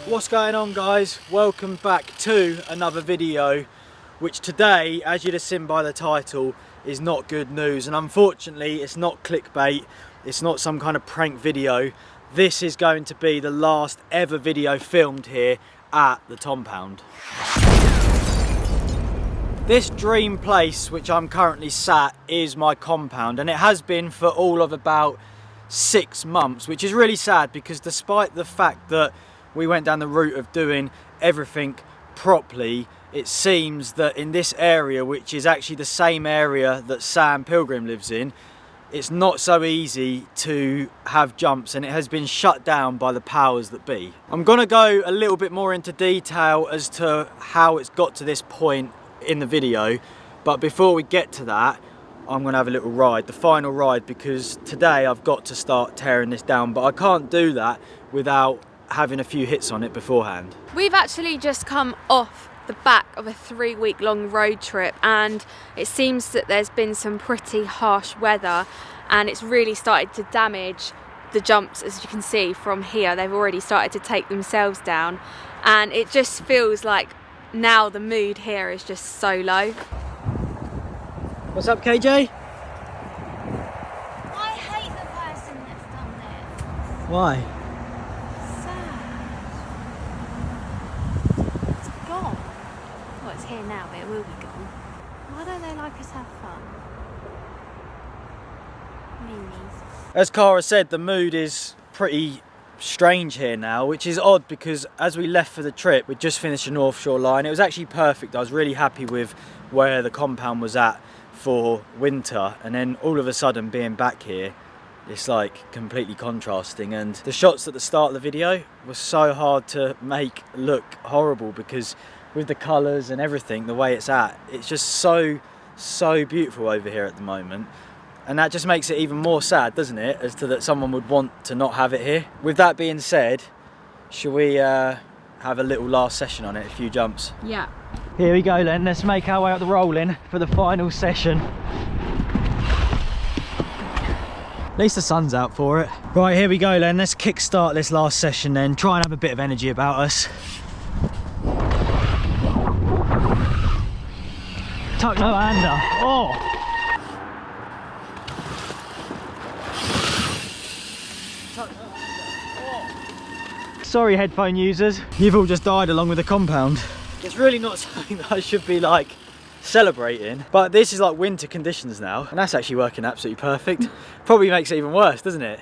What's going on, guys? Welcome back to another video, which today, as you'd have seen by the title, is not good news. And unfortunately it's not clickbait, it's not some kind of prank video. This is going to be the last ever video filmed here at the TOMPOUND. This dream place which I'm currently sat is my compound, and it has been for all of about 6 months, which is really sad because despite the fact that we went down the route of doing everything properly, it seems that in this area, which is actually the same area that Sam Pilgrim lives in, it's not so easy to have jumps, and it has been shut down by the powers that be. I'm gonna go a little bit more into detail as to how it's got to this point in the video, but before we get to that, I'm gonna have a little ride, the final ride, because today I've got to start tearing this down, but I can't do that without having a few hits on it beforehand. We've actually just come off the back of a 3-week-long road trip, and it seems that there's been some pretty harsh weather and it's really started to damage the jumps. As you can see from here, they've already started to take themselves down, and it just feels like now the mood here is just so low. What's up, KJ? I hate the person that's done this. Why? It's gone. Well, it's here now, but it will be gone. Why don't they like us have fun? Meanies. As Cara said, the mood is pretty strange here now, which is odd because as we left for the trip, we just finished the North Shore line. It was actually perfect. I was really happy with where the compound was at for winter, and then all of a sudden being back here, it's like completely contrasting. And the shots at the start of the video were so hard to make look horrible because with the colours and everything, the way it's at, it's just so beautiful over here at the moment. And that just makes it even more sad, doesn't it, as to that someone would want to not have it here. With that being said, shall we have a little last session on it, a few jumps? Yeah. Here we go then, let's make our way up the rolling for the final session. At least the sun's out for it. Right, here we go then, let's kick start this last session then, try and have a bit of energy about us. Tuck no hander, oh! Sorry headphone users, you've all just died along with the compound. It's really not something that I should be like celebrating, but this is like winter conditions now, and that's actually working absolutely perfect. Probably makes it even worse, doesn't it?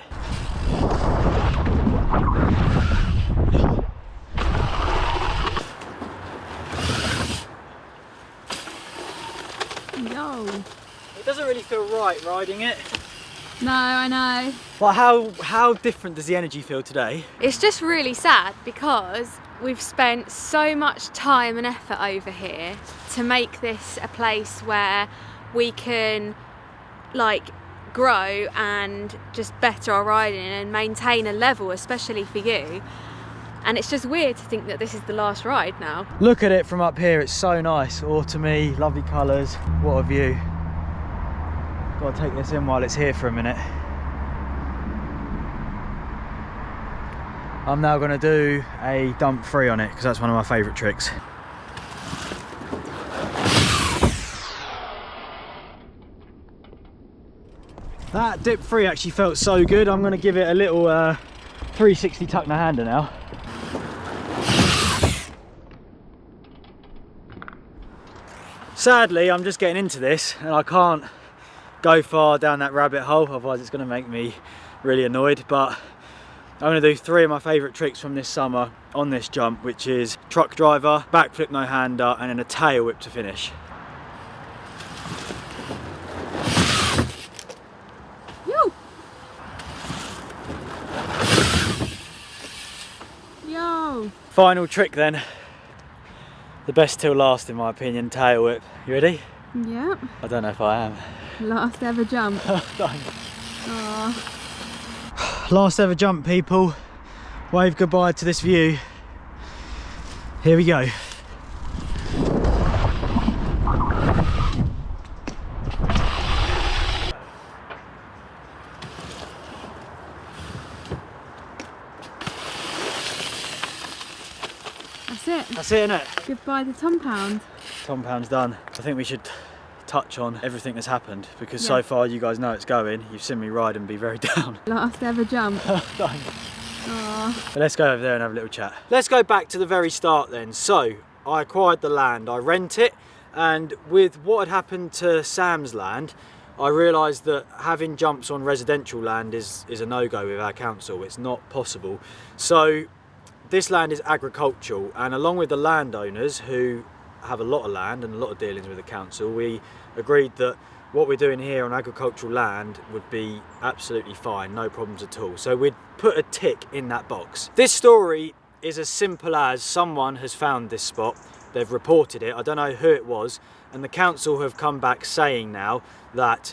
No. It doesn't really feel right riding it. No, I know. But how different does the energy feel today? It's just really sad because we've spent so much time and effort over here to make this a place where we can like grow and just better our riding and maintain a level, especially for you. And it's just weird to think that this is the last ride now. Look at it from up here, it's so nice, autumny, lovely colours. What a view. Gotta take this in while it's here for a minute. I'm now gonna do a dump free on it because that's one of my favourite tricks. That dip free actually felt so good. I'm gonna give it a little 360 tuck no hander now. Sadly, I'm just getting into this and I can't go far down that rabbit hole, otherwise it's going to make me really annoyed. But I'm going to do 3 of my favourite tricks from this summer on this jump, which is truck driver, backflip no hander, and then a tail whip to finish. Yo! Yo! Final trick then, the best till last in my opinion, tail whip. You ready? Yep. I don't know if I am. Last ever jump. Done. Oh. Last ever jump, people. Wave goodbye to this view. Here we go. That's it. That's it, innit? Goodbye the TOMPOUND. TOMPOUND's done. I think we should touch on everything that's happened because so far you guys know it's going. You've seen me ride and be very down. Last ever jump. But let's go over there and have a little chat. Let's go back to the very start then. So I acquired the land, I rent it, and with what had happened to Sam's land, I realised that having jumps on residential land is a no-go with our council. It's not possible. So this land is agricultural, and along with the landowners who have a lot of land and a lot of dealings with the council, we agreed that what we're doing here on agricultural land would be absolutely fine, no problems at all. So we'd put a tick in that box. This story is as simple as someone has found this spot, they've reported it, I don't know who it was, and the council have come back saying now that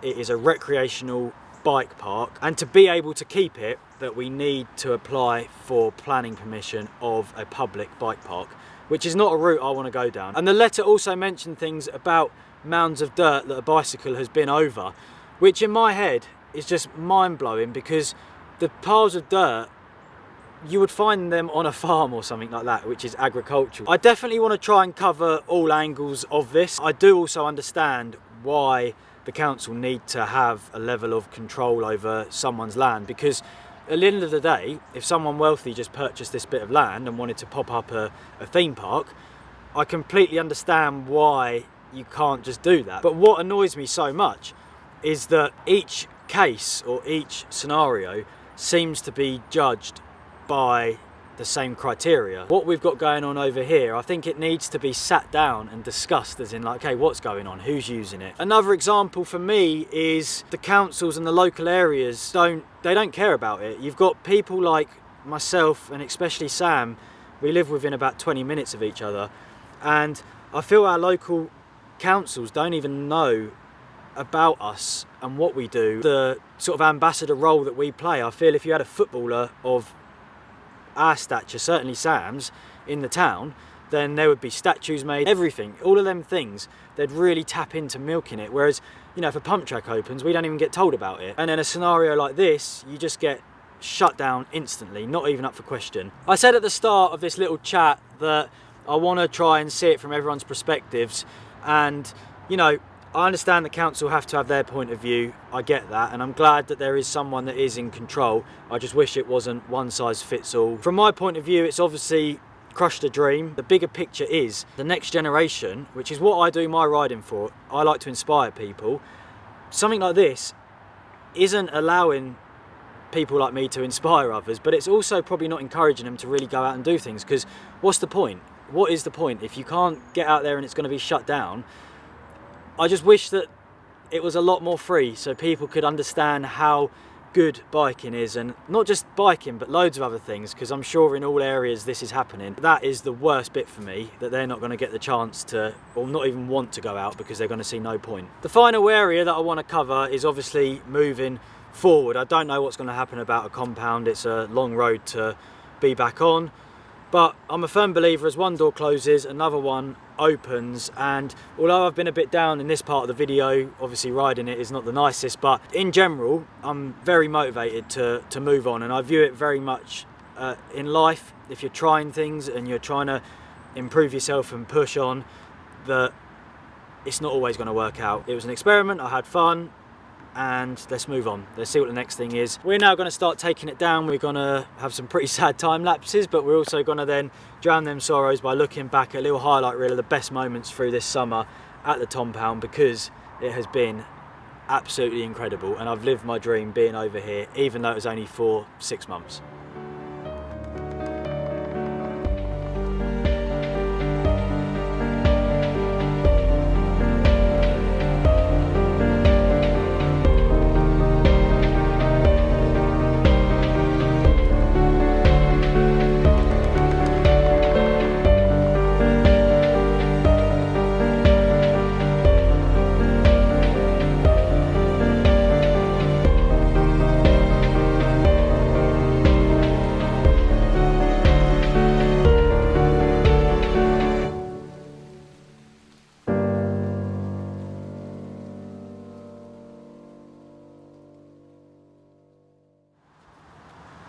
it is a recreational bike park, and to be able to keep it, that we need to apply for planning permission of a public bike park, which is not a route I want to go down. And the letter also mentioned things about mounds of dirt that a bicycle has been over, which in my head is just mind-blowing, because the piles of dirt, you would find them on a farm or something like that, which is agricultural. I definitely want to try and cover all angles of this. I do also understand why the council need to have a level of control over someone's land, because at the end of the day, if someone wealthy just purchased this bit of land and wanted to pop up a theme park, I completely understand why you can't just do that. But what annoys me so much is that each case or each scenario seems to be judged by the same criteria. What we've got going on over here, I think it needs to be sat down and discussed, as in like, okay, what's going on, who's using it? Another example for me is the councils and the local areas don't care about it. You've got people like myself and especially Sam, we live within about 20 minutes of each other, and I feel our local councils don't even know about us and what we do, the sort of ambassador role that we play. I feel if you had a footballer of our stature, certainly Sam's, in the town, then there would be statues made, everything, all of them things, they'd really tap into milking it. Whereas, you know, if a pump track opens, we don't even get told about it. And in a scenario like this, you just get shut down instantly, not even up for question. I said at the start of this little chat that I want to try and see it from everyone's perspectives, and, you know, I understand the council have to have their point of view, I get that, and I'm glad that there is someone that is in control. I just wish it wasn't one size fits all. From my point of view, it's obviously crushed a dream. The bigger picture is the next generation, which is what I do my riding for. I like to inspire people. Something like this isn't allowing people like me to inspire others, but it's also probably not encouraging them to really go out and do things, because what's the point? What is the point if you can't get out there and it's going to be shut down? I just wish that it was a lot more free so people could understand how good biking is, and not just biking but loads of other things, because I'm sure in all areas this is happening. That is the worst bit for me, that they're not going to get the chance to, or not even want to go out, because they're going to see no point. The final area that I want to cover is obviously moving forward. I don't know what's going to happen about a compound. It's a long road to be back on, but I'm a firm believer as one door closes, another one opens. And although I've been a bit down in this part of the video, obviously riding it is not the nicest, but in general I'm very motivated to move on, and I view it very much in life, if you're trying things and you're trying to improve yourself and push on, that it's not always going to work out. It was an experiment, I had fun, and let's move on. Let's see what the next thing is. We're now going to start taking it down. We're going to have some pretty sad time lapses, but we're also going to then drown them sorrows by looking back at a little highlight reel of the best moments through this summer at the TOMPOUND, because it has been absolutely incredible, and I've lived my dream being over here, even though it was only for 6 months.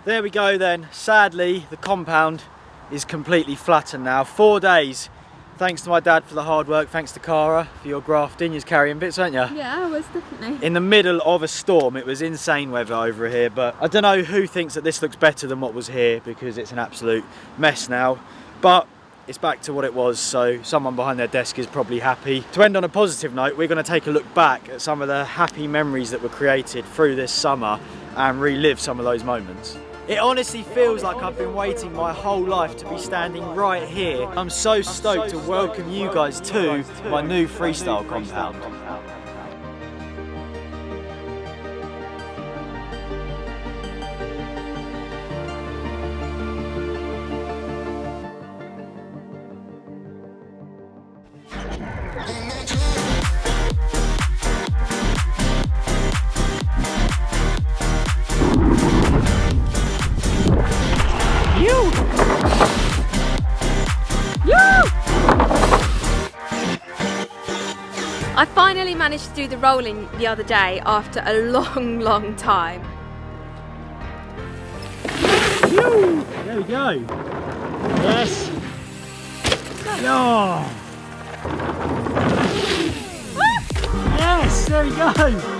There we go then. Sadly, the compound is completely flattened now. 4 days. Thanks to my dad for the hard work, thanks to Cara for your grafting. You're carrying bits, weren't you? Yeah, I was definitely. In the middle of a storm. It was insane weather over here, but I don't know who thinks that this looks better than what was here, because it's an absolute mess now. But it's back to what it was, so someone behind their desk is probably happy. To end on a positive note, we're going to take a look back at some of the happy memories that were created through this summer and relive some of those moments. It honestly feels like I've been waiting my whole life to be standing right here. I'm so stoked to welcome you guys to my new freestyle compound. I finally managed to do the rolling the other day after a long time. There we go. Yes. Oh. Yes, there we go.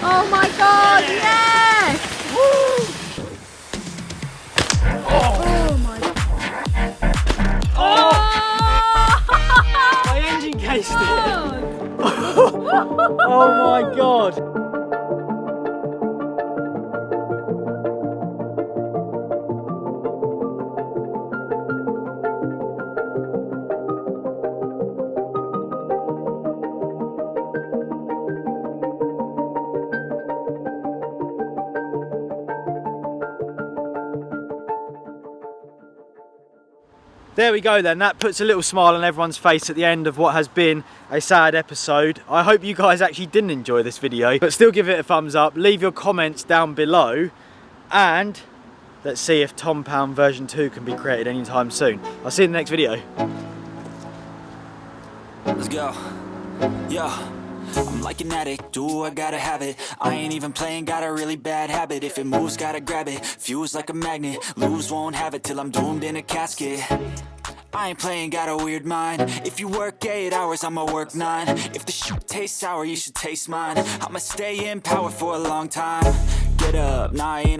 Oh my god, yes! Woo! Oh my god. Oh! My engine cased it. Oh my god. There we go then, that puts a little smile on everyone's face at the end of what has been a sad episode. I hope you guys actually didn't enjoy this video, but still give it a thumbs up, leave your comments down below, and let's see if TOMPOUND version 2 can be created anytime soon. I'll see you in the next video. Let's go. Yeah. I'm like an addict, do I gotta have it. I ain't even playing, got a really bad habit. If it moves, gotta grab it, fuse like a magnet. Lose, won't have it till I'm doomed in a casket. I ain't playing, got a weird mind. If you work 8 hours, I'ma work 9. If the shoot tastes sour, you should taste mine. I'ma stay in power for a long time. Get up, nah, I ain't a